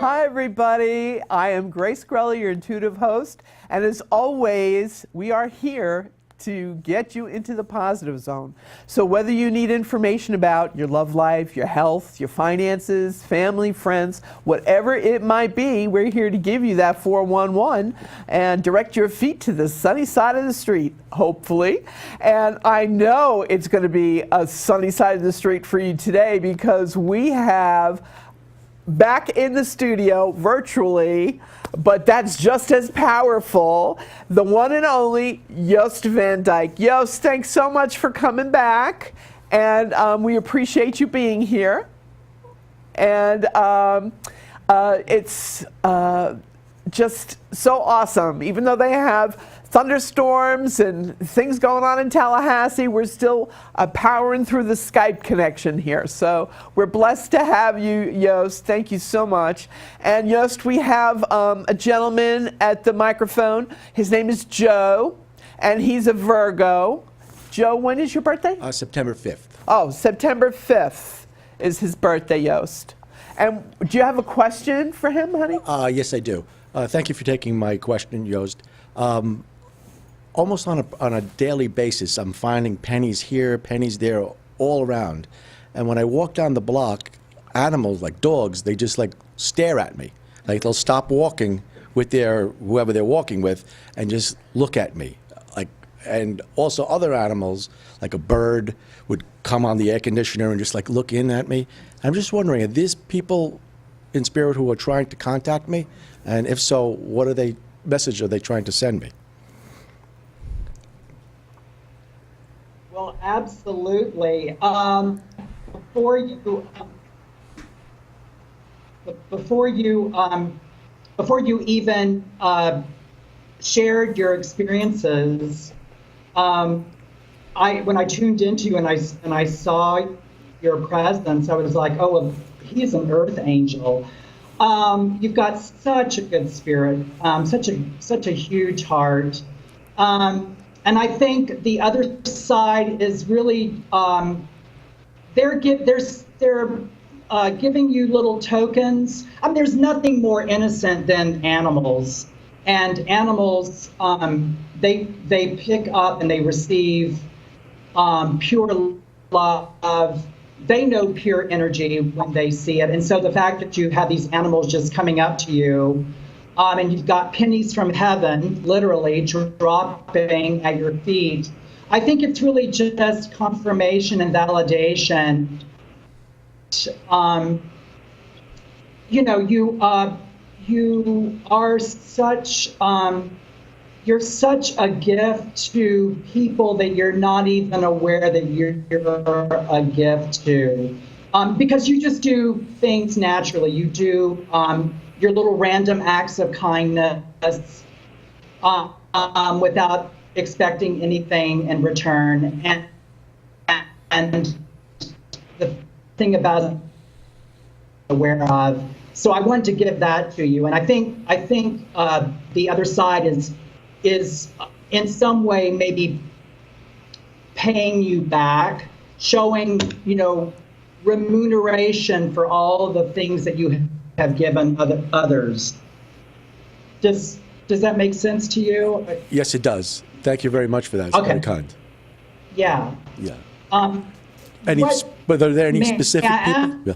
Hi, everybody. I am Grace Grella, your intuitive host. And as always, we are here to get you into the positive zone. So whether you need information about your love life, your health, your finances, family, friends, whatever it might be, we're here to give you that 411 and direct your feet to the sunny side of the street, hopefully. And I know it's going to be a sunny side of the street for you today because we have back in the studio virtually, but that's just as powerful, the one and only Jost Van Dyke. Jost, thanks so much for coming back, and we appreciate you being here. And it's just so awesome. Even though they have thunderstorms and things going on in Tallahassee, we're still powering through the Skype connection here. So we're blessed to have you, Jost. Thank you so much. And Jost, we have a gentleman at the microphone. His name is Joe, and he's a Virgo. Joe, when is your birthday? September 5th. Oh, September 5th is his birthday, Jost. And do you have a question for him, honey? Yes, I do. Thank you for taking my question, Jost. Almost on a daily basis, I'm finding pennies here, pennies there, all around. And when I walk down the block, animals like dogs, they just like stare at me. Like they'll stop walking with their whoever they're walking with and just look at me. Like, and also other animals, like a bird, would come on the air conditioner and just like look in at me. I'm just wondering, are these people in spirit who are trying to contact me? And if so, what message are they trying to send me? Well, absolutely. Before you even shared your experiences, when I tuned into you and I saw your presence, I was like, oh, well, he's an earth angel. You've got such a good spirit, such a huge heart. And I think the other side is really they're giving you little tokens. I mean, there's nothing more innocent than animals, and animals they pick up and they receive pure love. They know pure energy when they see it, and so the fact that you have these animals just coming up to you. And you've got pennies from heaven, literally, dropping at your feet. I think it's really just confirmation and validation. You are such, you're such a gift to people that you're not even aware that you're a gift to. Because you just do things naturally. You do your little random acts of kindness without expecting anything in return. And the thing about aware of. So I wanted to give that to you. And I think the other side is in some way maybe paying you back, showing, remuneration for all the things that you have given others. Does that make sense to you? Yes, it does. Thank you very much for that. It's very kind. Yeah. Yeah. But are there any specific people? Yeah.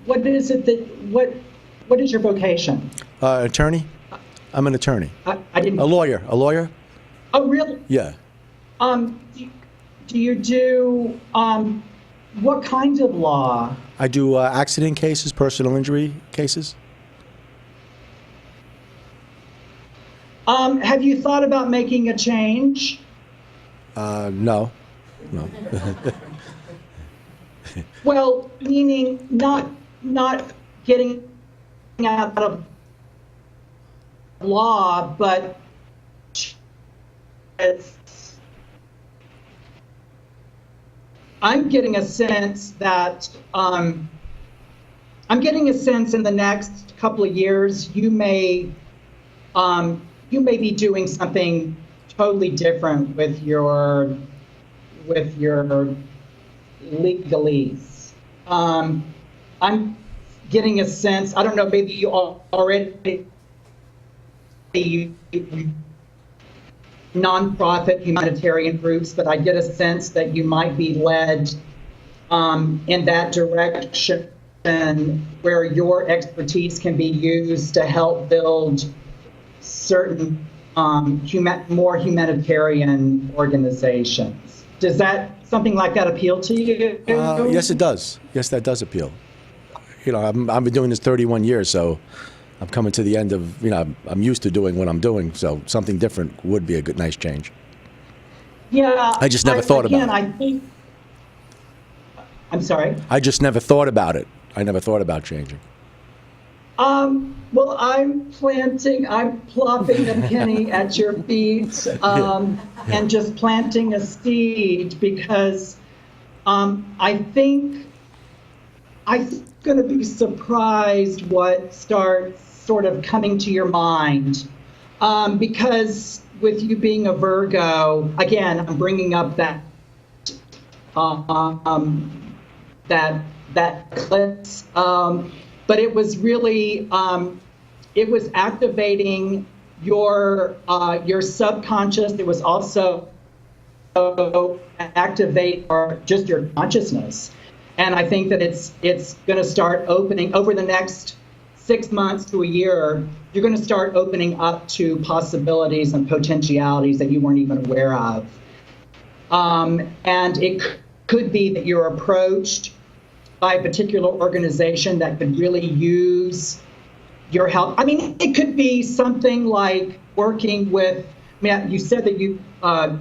What is it what is your vocation? Attorney. I'm an attorney. I didn't. A lawyer. Oh, really? Yeah. Do you do what kinds of law? I do accident cases, personal injury cases. Have you thought about making a change? No. Well, meaning not getting out of law, but I'm getting a sense that in the next couple of years you may be doing something totally different with your legalese. I'm getting a sense, I don't know, maybe you already nonprofit humanitarian groups, but I get a sense that you might be led in that direction where your expertise can be used to help build certain more humanitarian organizations. Does something like that appeal to you? Yes, it does. Yes, that does appeal. You know, I've been doing this 31 years, so I'm coming to the end of, you know, I'm used to doing what I'm doing, so something different would be a nice change. Yeah. I just never thought about it. I think, I'm sorry? I just never thought about it. I never thought about changing. Well, I'm plopping a penny at your feet, and just planting a seed, because I think I'm going to be surprised what starts sort of coming to your mind, because with you being a Virgo, again, I'm bringing up that eclipse, but it was really it was activating your subconscious. It was also activate just your consciousness. And I think that it's going to start opening over the next 6 months to a year. You're going to start opening up to possibilities and potentialities that you weren't even aware of. And it could be that you're approached by a particular organization that could really use your help. I mean, it could be something like working with, I mean, you said that you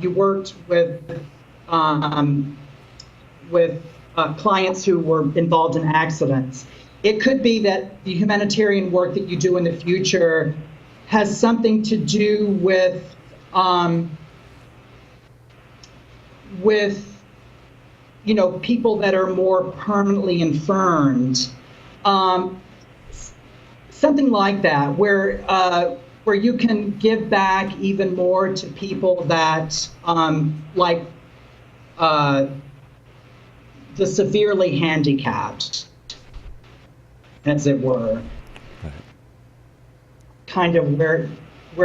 worked with clients who were involved in accidents. It could be that the humanitarian work that you do in the future has something to do with you know, people that are more permanently infirmed, something like that, where you can give back even more to people that like the severely handicapped, as it were. Right. Kind of where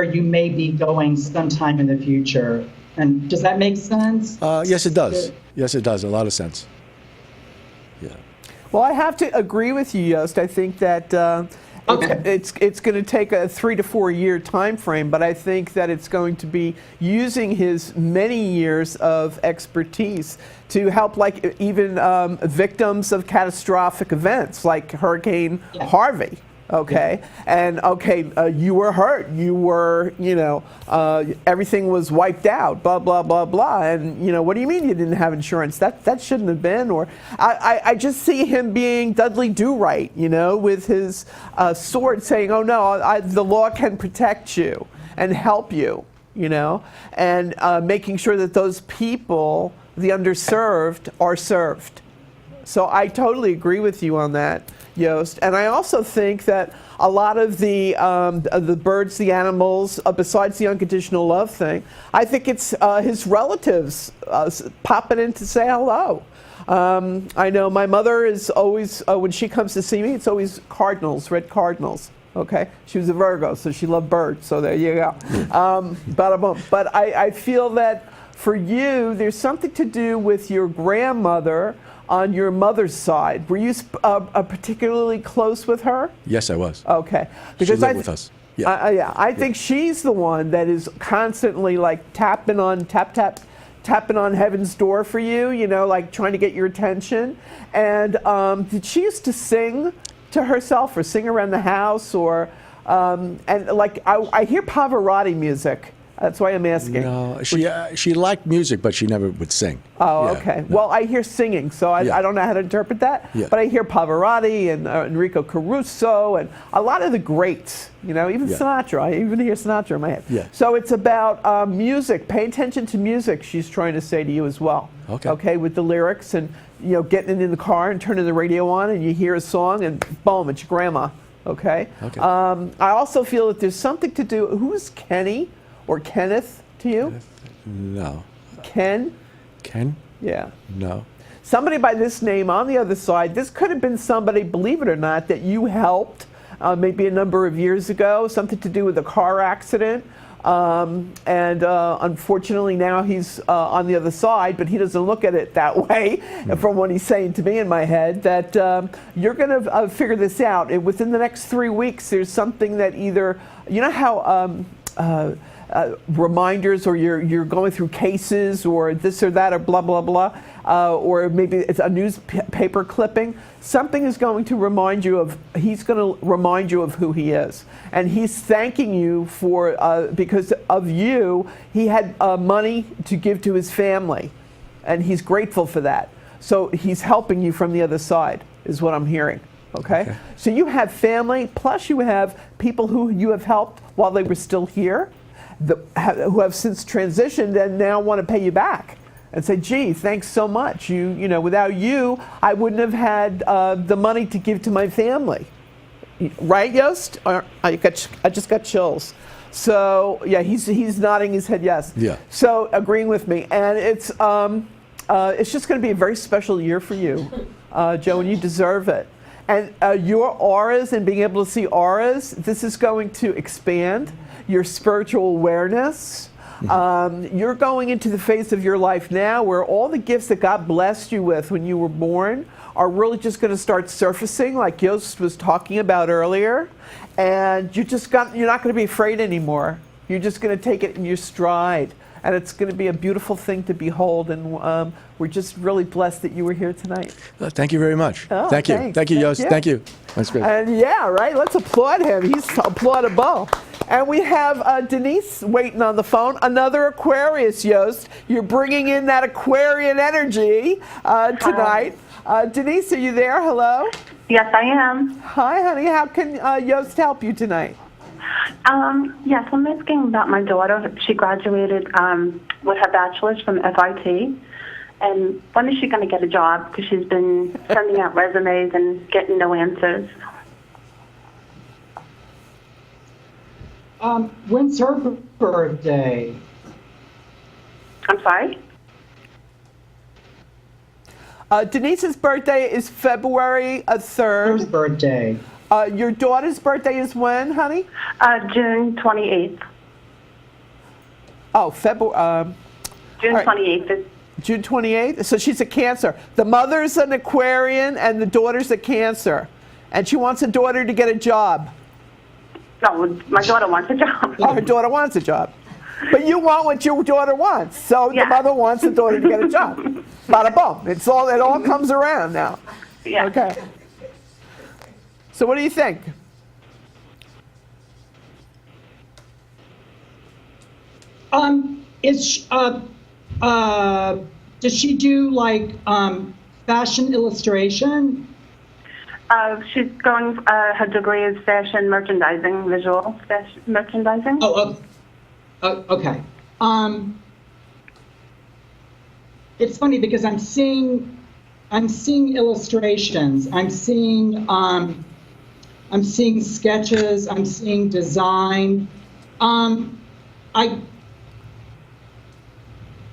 you may be going sometime in the future. And does that make sense? Yes, it does. Yes, it does. A lot of sense. Yeah. Well, I have to agree with you, Jost. I think that it's going to take a 3 to 4 year time frame, but I think that it's going to be using his many years of expertise to help, like, even victims of catastrophic events like Hurricane Harvey. Okay, and you were hurt. You were, you know, everything was wiped out. Blah blah blah blah. And you know, what do you mean you didn't have insurance? That shouldn't have been. Or I just see him being Dudley Do-Right, you know, with his sword, saying, "Oh no, the law can protect you and help you," you know, and making sure that those people, the underserved, are served. So I totally agree with you on that, Jost. And I also think that a lot of the birds, the animals, besides the unconditional love thing, I think it's his relatives popping in to say hello. I know my mother is always, when she comes to see me, it's always cardinals, red cardinals. Okay, she was a Virgo, so she loved birds. So there you go. Bada boom. But I feel that for you, there's something to do with your grandmother on your mother's side. Were you particularly close with her? Yes, I was. Okay. Because she lived with us. Yeah. I think she's the one that is constantly like tapping on heaven's door for you, you know, like trying to get your attention. And did she used to sing to herself or sing around the house, or and like I hear Pavarotti music. That's why I'm asking. No, she liked music, but she never would sing. Oh, yeah, okay. No. Well, I hear singing, so I don't know how to interpret that. Yeah. But I hear Pavarotti and Enrico Caruso and a lot of the greats. You know, even Sinatra. I even hear Sinatra in my head. Yeah. So it's about music. Pay attention to music. She's trying to say to you as well. Okay. Okay, with the lyrics and getting in the car and turning the radio on and you hear a song and boom, it's your grandma. Okay. Okay. I also feel that there's something to do. Who's Kenny? Or Kenneth to you? No. Ken? Ken? Yeah. No. somebody by this name on the other side. This could have been somebody, believe it or not, that you helped maybe a number of years ago, something to do with a car accident. Unfortunately now he's on the other side, but he doesn't look at it that way from what he's saying to me in my head, that you're going to figure this out. And within the next 3 weeks, there's something that either, you know how reminders, or you're going through cases or this or that or blah, blah, blah, or maybe it's a newspaper clipping. Something is going to remind you of, he's going to remind you of who he is. And he's thanking you for, because of you, he had money to give to his family. And he's grateful for that. So he's helping you from the other side, is what I'm hearing. Okay? So you have family, plus you have people who you have helped while they were still here, who have since transitioned and now want to pay you back and say, gee, thanks so much. You know, without you, I wouldn't have had the money to give to my family. Right, Jost? I just got chills. So yeah, he's nodding his head yes. Yeah. So agreeing with me, and it's just going to be a very special year for you, Joe, and you deserve it. And your auras and being able to see auras, this is going to expand your spiritual awareness. You're going into the phase of your life now where all the gifts that God blessed you with when you were born are really just going to start surfacing, like Jost was talking about earlier. And you're not going to be afraid anymore. You're just going to take it in your stride. And it's going to be a beautiful thing to behold. And we're just really blessed that you were here tonight. Thank you very much. Oh, thank you. thanks. Thank you, Jost. Thank you. That's great. And yeah, right? Let's applaud him. He's applaudable. And we have Denise waiting on the phone. Another Aquarius, Jost. You're bringing in that Aquarian energy tonight. Denise, are you there? Hello? Yes, I am. Hi, honey. How can Jost help you tonight? Yes, I'm asking about my daughter. She graduated with her bachelor's from FIT. And when is she going to get a job? Because she's been sending out resumes and getting no answers. When's her birthday? I'm sorry? Denise's birthday is February 3rd. Her birthday. Your daughter's birthday is when, honey? June 28th. Oh, February. June right. 28th. June 28th? So she's a Cancer. The mother's an Aquarian and the daughter's a Cancer. And she wants a daughter to get a job. No, my daughter wants a job. Oh, her daughter wants a job. But you want what your daughter wants. So Yeah. the mother wants the daughter to get a job. Bada boom. It all comes around now. Yeah. Okay. So what do you think? Does she do like fashion illustration? She's going, her degree is fashion merchandising, visual fashion merchandising. Okay. It's funny because I'm seeing illustrations. I'm seeing sketches. I'm seeing design.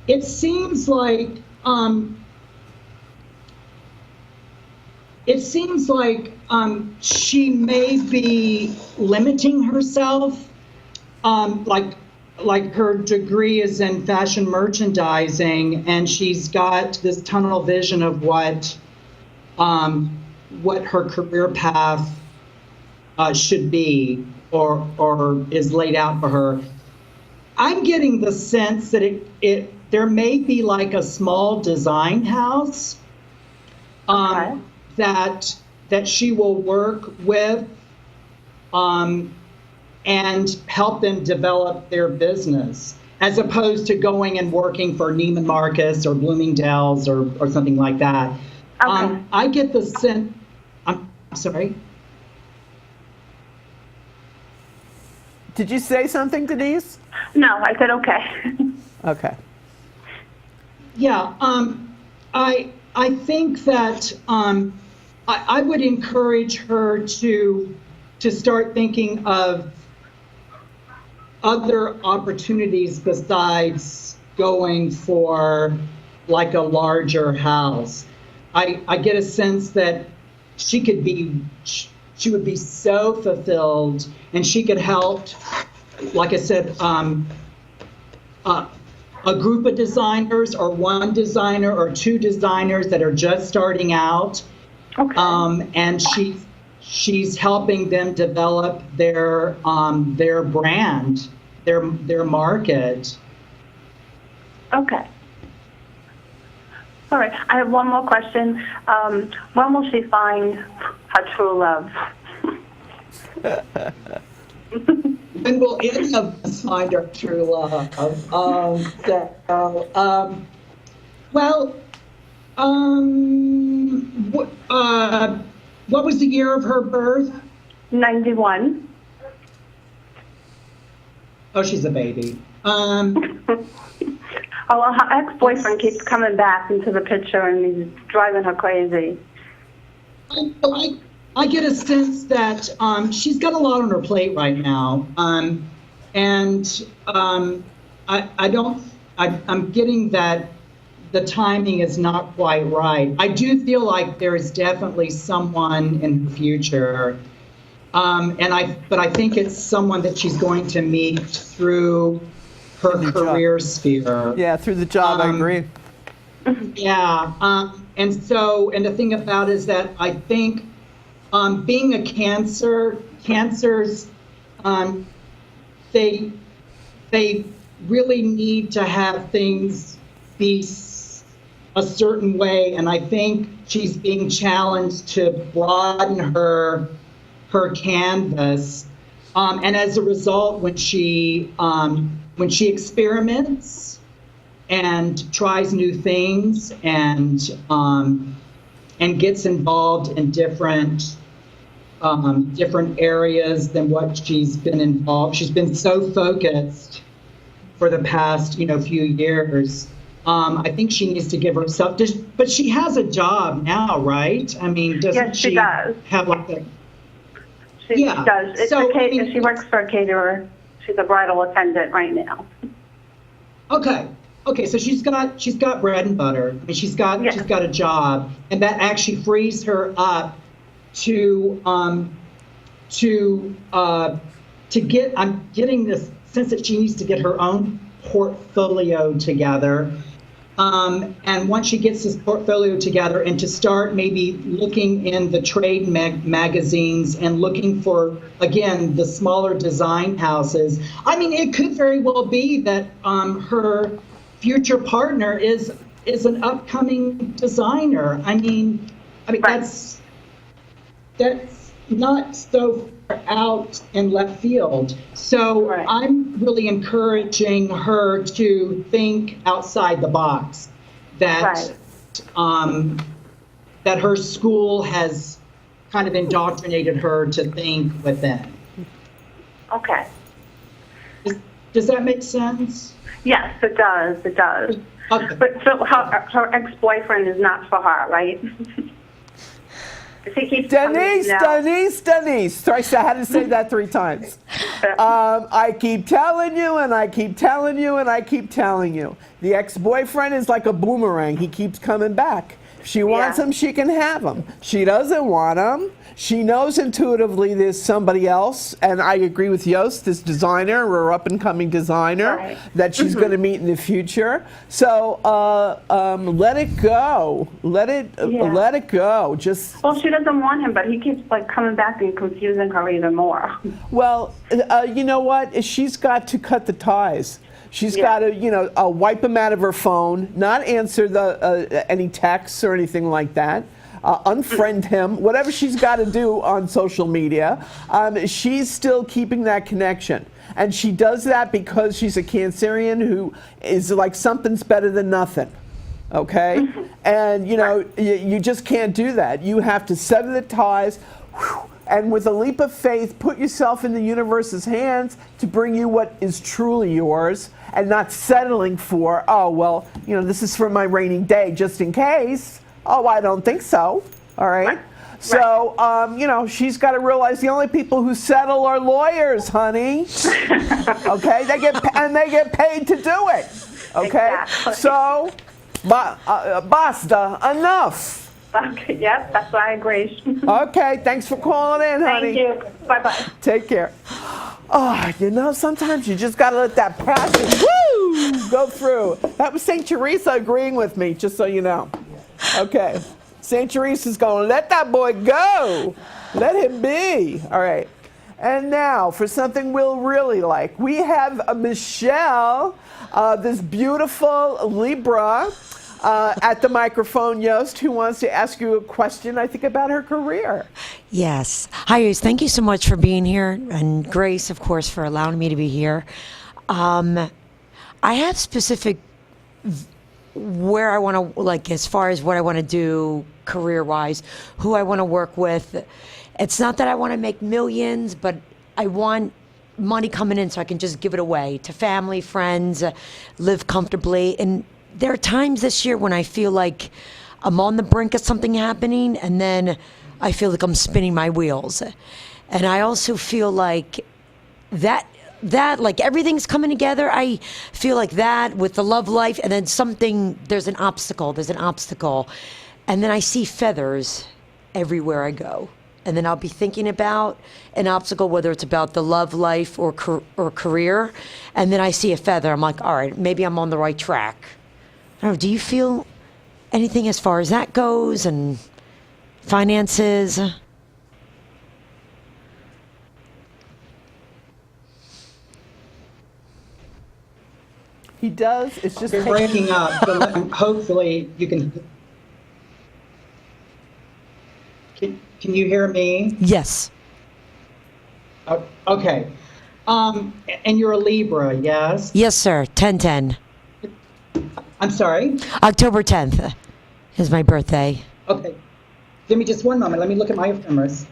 It seems like she may be limiting herself. Like her degree is in fashion merchandising, and she's got this tunnel vision of what her career path should be, or is laid out for her. I'm getting the sense that there may be like a small design house that she will work with and help them develop their business, as opposed to going and working for Neiman Marcus or Bloomingdale's or something like that. Okay. I get the sense. I'm sorry. Did you say something, Denise? No, I said okay. Okay. Yeah, I think that I would encourage her to start thinking of other opportunities besides going for like a larger house. I get a sense that she would be so fulfilled, and she could help, like I said, a group of designers, or one designer or two designers that are just starting out. Okay. And she's helping them develop their brand, their market. Okay. All right. I have one more question. When will she find her true love? When will any of us find our true love? What was the year of her birth? 91. Oh, she's a baby. Oh, well, her ex-boyfriend keeps coming back into the picture, and he's driving her crazy. I get a sense that she's got a lot on her plate right now, I'm getting that the timing is not quite right. I do feel like there is definitely someone in the future, but I think it's someone that she's going to meet through her career sphere. Yeah, through the job, I agree. Yeah, and the thing about it is that I think being a cancers, they really need to have things be a certain way, and I think she's being challenged to broaden her canvas, and as a result, when she experiments and tries new things and gets involved in different areas than what she's been involved. She's been so focused for the past, few years. I think she needs to give herself, but she has a job now, right? I mean, doesn't Yes, she does. Have like a, She does. She works for a caterer. She's a bridal attendant right now. Okay, so she's got bread and butter. I mean, she's got a job, and that actually frees her up to get. I'm getting this sense that she needs to get her own portfolio together, and once she gets this portfolio together, and to start maybe looking in the trade magazines and looking for, again, the smaller design houses. I mean, it could very well be that her future partner is an upcoming designer. I mean, Right. that's not so far out in left field. So Right. I'm really encouraging her to think outside the box. That that her school has kind of indoctrinated her to think within. Okay. Does that make sense? Yes, it does. It does. Okay. But so her ex-boyfriend is not for her, right? He keeps Denise. Thrice, I had to say that 3 times. I keep telling you, and I keep telling you, and I keep telling you. The ex-boyfriend is like a boomerang. He keeps coming back. If she wants him, she can have him. She doesn't want him. She knows intuitively there's somebody else, and I agree with Jost, this designer, or up-and-coming designer, that she's going to meet in the future. So let it go. Let it go. Just. Well, she doesn't want him, but he keeps coming back and confusing her even more. Well, you know what? She's got to cut the ties. She's got to, wipe him out of her phone, not answer any texts or anything like that. Unfriend him, whatever she's got to do on social media. She's still keeping that connection. And she does that because she's a Cancerian who is like something's better than nothing. Okay? And, you just can't do that. You have to sever the ties. And with a leap of faith, put yourself in the universe's hands to bring you what is truly yours, and not settling for, this is for my rainy day, just in case. Oh, I don't think so. All right. So, she's got to realize the only people who settle are lawyers, honey. Okay, they get paid to do it. Okay, Exactly. so, basta, enough. Okay, yep, that's why I agree. Okay, thanks for calling in, honey. Thank you. Bye-bye. Take care. Oh, you know, sometimes you just got to let that passion go through. That was St. Teresa agreeing with me, just so you know. Okay. St. Teresa's going, let that boy go. Let him be. All right. And now for something we'll really like. We have Michelle, this beautiful Libra, at the microphone, Jost, who wants to ask you a question, I think, about her career. Yes. Hi, Jost. Thank you so much for being here. And Grace, of course, for allowing me to be here. I have specific where I want to, like, as far as what I want to do career-wise, who I want to work with. It's not that I want to make millions, but I want money coming in so I can just give it away to family, friends, live comfortably. And there are times this year when I feel like I'm on the brink of something happening, and then I feel like I'm spinning my wheels. And I also feel like that like everything's coming together. I feel like that with the love life, and then there's an obstacle. And then I see feathers everywhere I go. And then I'll be thinking about an obstacle, whether it's about the love life or career. And then I see a feather. I'm like, all right, maybe I'm on the right track. I don't know, do you feel anything as far as that goes and finances? He does. It's just You're breaking up, but hopefully you can. Can you hear me? Yes. Okay. And you're a Libra, yes? Yes, sir. 10/10. I'm sorry? October 10th is my birthday. Okay. Give me just one moment. Let me look at my ephemeris.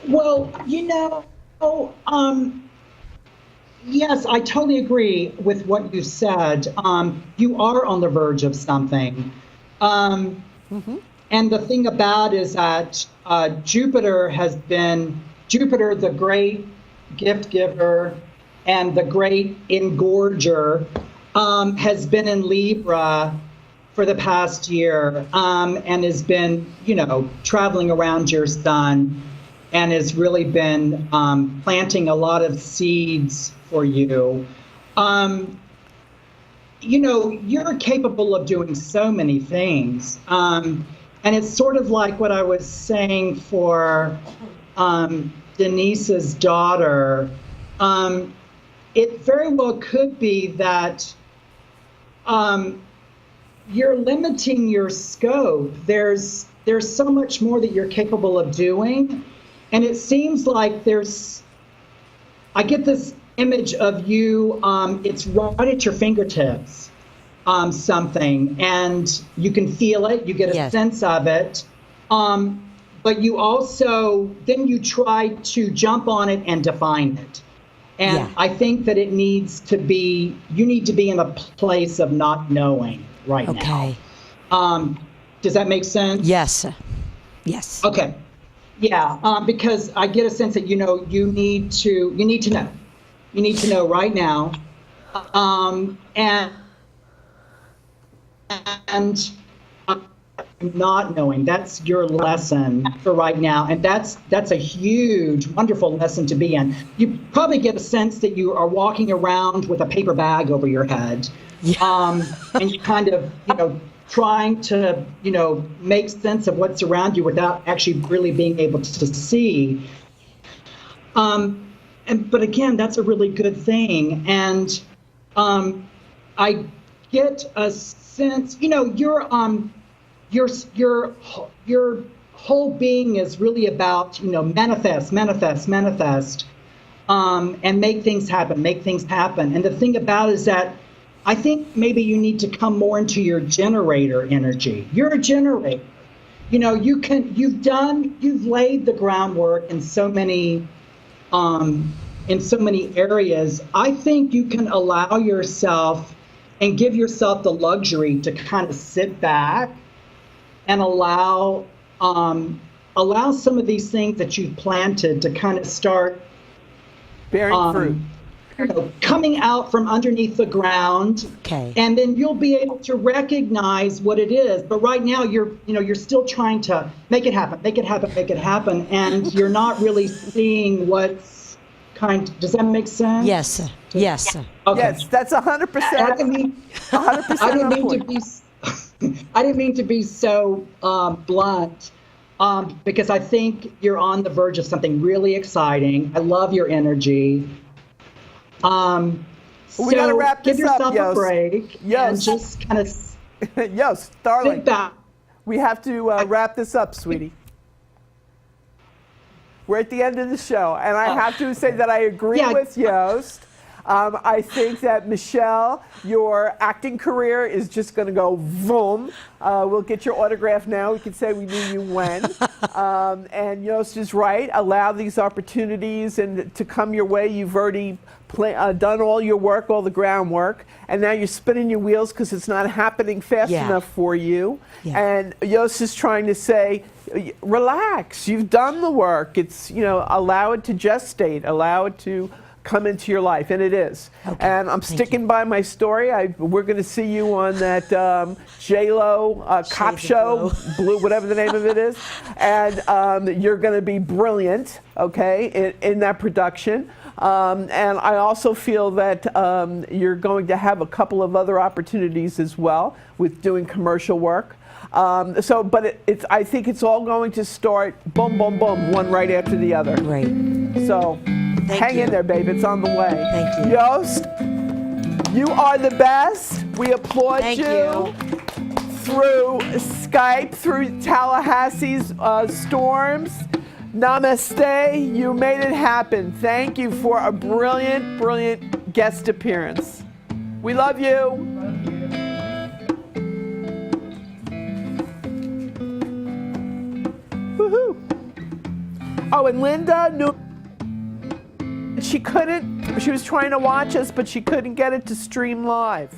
Well, yes, I totally agree with what you said. You are on the verge of something. And the thing about is that Jupiter, the great gift giver and the great engorger, has been in Libra for the past year, and has been, traveling around your sun, and has really been planting a lot of seeds for you. You're capable of doing so many things. And it's sort of like what I was saying for Denise's daughter. It very well could be that you're limiting your scope. There's so much more that you're capable of doing. And it seems like I get this image of you, it's right at your fingertips. Something, and you can feel it, you get a sense of it, but you also, then you try to jump on it and define it. And I think that you need to be in a place of not knowing right now. Does that make sense? Yes. Yes. Okay. Yeah, because I get a sense that, you need to know. You need to know right now. And not knowing, that's your lesson for right now. And that's a huge, wonderful lesson to be in. You probably get a sense that you are walking around with a paper bag over your head. And you kind of, trying to, make sense of what's around you without actually really being able to see. But again, that's a really good thing. And I get a sense, your whole being is really about, manifest, and make things happen. And the thing about it is that I think maybe you need to come more into your generator energy. You're a generator. You've laid the groundwork in so many areas. I think you can allow yourself and give yourself the luxury to kind of sit back and allow some of these things that you've planted to kind of start Bearing fruit. Coming out from underneath the ground. Okay. And then you'll be able to recognize what it is. But right now you're still trying to make it happen, and you're not really seeing what's does that make sense? Yes, sir. Yes, sir. Okay. Yes, that's 100%. I didn't mean, 100% I didn't on mean to point. be I didn't mean to be so blunt, because I think you're on the verge of something really exciting. I love your energy. We gotta wrap give this up, yourself a Jost. break and Jost. just kind of Yes, darling. sit back. We have to wrap this up, sweetie. We're at the end of the show, and I have to say that I agree Yeah. with Jost. I think that, Michelle, your acting career is just going to go boom. We'll get your autograph now. We can say we knew you when. And Jost is right. Allow these opportunities and to come your way. You've already done all your work, all the groundwork, and now you're spinning your wheels because it's not happening fast enough for you. Yeah. And Jost is trying to say, relax. You've done the work. It's, allow it to gestate. Allow it to come into your life, and it is. Okay, And I'm thank sticking by my story. We're going to see you on that J-Lo cop of show, Blue, whatever the name of it is, and you're going to be brilliant, okay, in that production. And I also feel that you're going to have a couple of other opportunities as well with doing commercial work. But I think it's all going to start boom, boom, boom, one right after the other. Great. So hang you. in there, babe. It's on the way. Thank you. Jost, you are the best. We applaud Thank you. you. Through Skype, through Tallahassee's storms. Namaste. You made it happen. Thank you for a brilliant, brilliant guest appearance. We love you. Woohoo. Oh, and Linda knew she was trying to watch us, but she couldn't get it to stream live.